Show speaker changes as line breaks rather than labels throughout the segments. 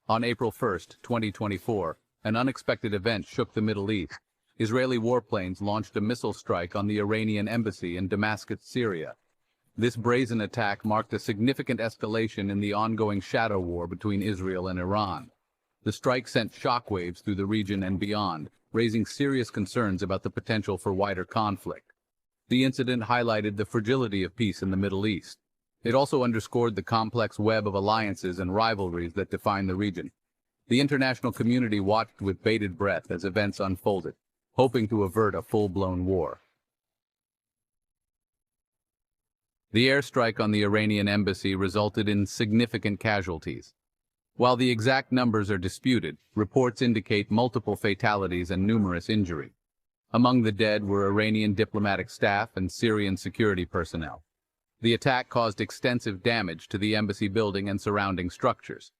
On April 1, 2024, an unexpected event shook the Middle East. Israeli warplanes launched a missile strike on the Iranian embassy in Damascus, Syria. This brazen attack marked a significant escalation in the ongoing shadow war between Israel and Iran. The strike sent shockwaves through the region and beyond, raising serious concerns about the potential for wider conflict. The incident highlighted the fragility of peace in the Middle East. It also underscored the complex web of alliances and rivalries that define the region. The international community watched with bated breath as events unfolded, hoping to avert a full-blown war. The airstrike on the Iranian embassy resulted in significant casualties. While the exact numbers are disputed, reports indicate multiple fatalities and numerous injury. Among the dead were Iranian diplomatic staff and Syrian security personnel. The attack caused extensive damage to the embassy building and surrounding structures.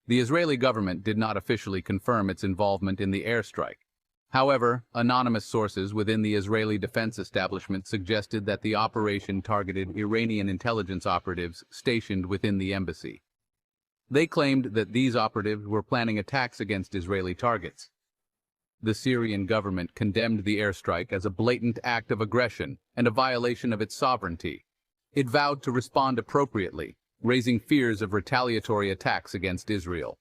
The Israeli government did not officially confirm its involvement in the airstrike. However, anonymous sources within the Israeli defense establishment suggested that the operation targeted Iranian intelligence operatives stationed within the embassy. They claimed that these operatives were planning attacks against Israeli targets. The Syrian government condemned the airstrike as a blatant act of aggression and a violation of its sovereignty. It vowed to respond appropriately, raising fears of retaliatory attacks against Israel.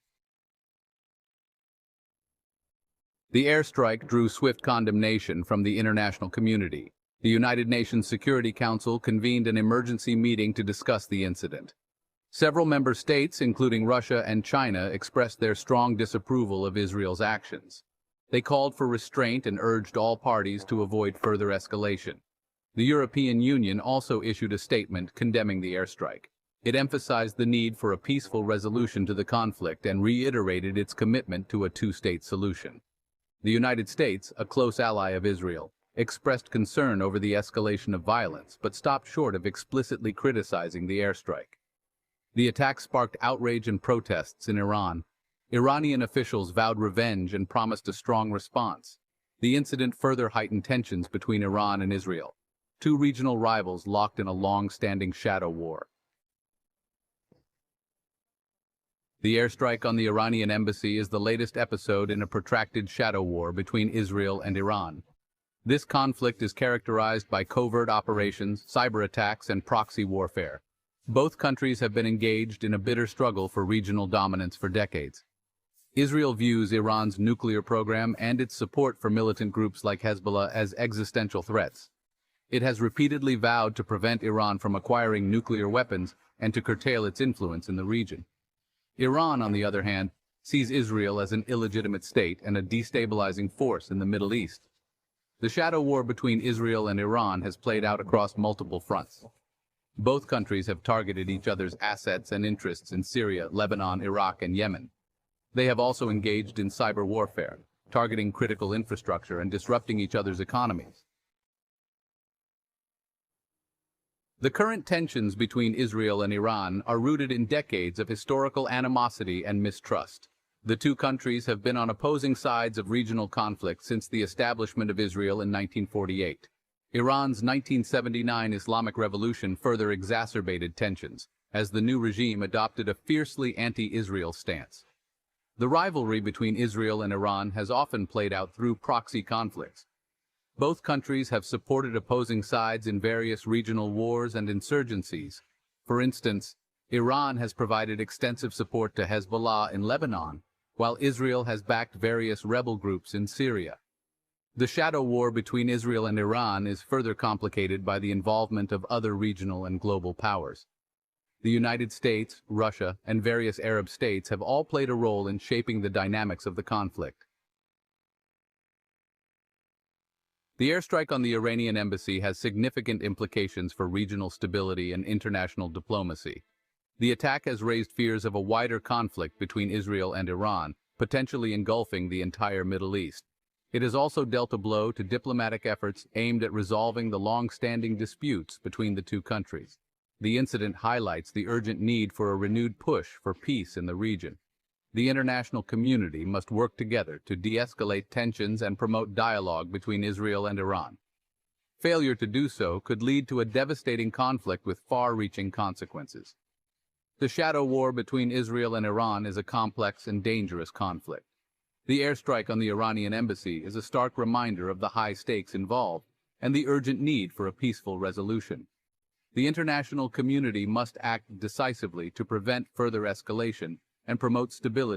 The airstrike drew swift condemnation from the international community. The United Nations Security Council convened an emergency meeting to discuss the incident. Several member states, including Russia and China, expressed their strong disapproval of Israel's actions. They called for restraint and urged all parties to avoid further escalation. The European Union also issued a statement condemning the airstrike. It emphasized the need for a peaceful resolution to the conflict and reiterated its commitment to a two-state solution. The United States, a close ally of Israel, expressed concern over the escalation of violence, but stopped short of explicitly criticizing the airstrike. The attack sparked outrage and protests in Iran. Iranian officials vowed revenge and promised a strong response. The incident further heightened tensions between Iran and Israel, two regional rivals locked in a long-standing shadow war. The airstrike on the Iranian embassy is the latest episode in a protracted shadow war between Israel and Iran. This conflict is characterized by covert operations, cyberattacks, and proxy warfare. Both countries have been engaged in a bitter struggle for regional dominance for decades. Israel views Iran's nuclear program and its support for militant groups like Hezbollah as existential threats. It has repeatedly vowed to prevent Iran from acquiring nuclear weapons and to curtail its influence in the region. Iran, on the other hand, sees Israel as an illegitimate state and a destabilizing force in the Middle East. The shadow war between Israel and Iran has played out across multiple fronts. Both countries have targeted each other's assets and interests in Syria, Lebanon, Iraq, and Yemen. They have also engaged in cyber warfare, targeting critical infrastructure and disrupting each other's economies. The current tensions between Israel and Iran are rooted in decades of historical animosity and mistrust. The two countries have been on opposing sides of regional conflict since the establishment of Israel in 1948. Iran's 1979 Islamic Revolution further exacerbated tensions, as the new regime adopted a fiercely anti-Israel stance. The rivalry between Israel and Iran has often played out through proxy conflicts. Both countries have supported opposing sides in various regional wars and insurgencies. For instance, Iran has provided extensive support to Hezbollah in Lebanon, while Israel has backed various rebel groups in Syria. The shadow war between Israel and Iran is further complicated by the involvement of other regional and global powers. The United States, Russia, and various Arab states have all played a role in shaping the dynamics of the conflict. The airstrike on the Iranian embassy has significant implications for regional stability and international diplomacy. The attack has raised fears of a wider conflict between Israel and Iran, potentially engulfing the entire Middle East. It has also dealt a blow to diplomatic efforts aimed at resolving the long-standing disputes between the two countries. The incident highlights the urgent need for a renewed push for peace in the region. The international community must work together to de-escalate tensions and promote dialogue between Israel and Iran. Failure to do so could lead to a devastating conflict with far-reaching consequences. The shadow war between Israel and Iran is a complex and dangerous conflict. The airstrike on the Iranian embassy is a stark reminder of the high stakes involved and the urgent need for a peaceful resolution. The international community must act decisively to prevent further escalation and promote stability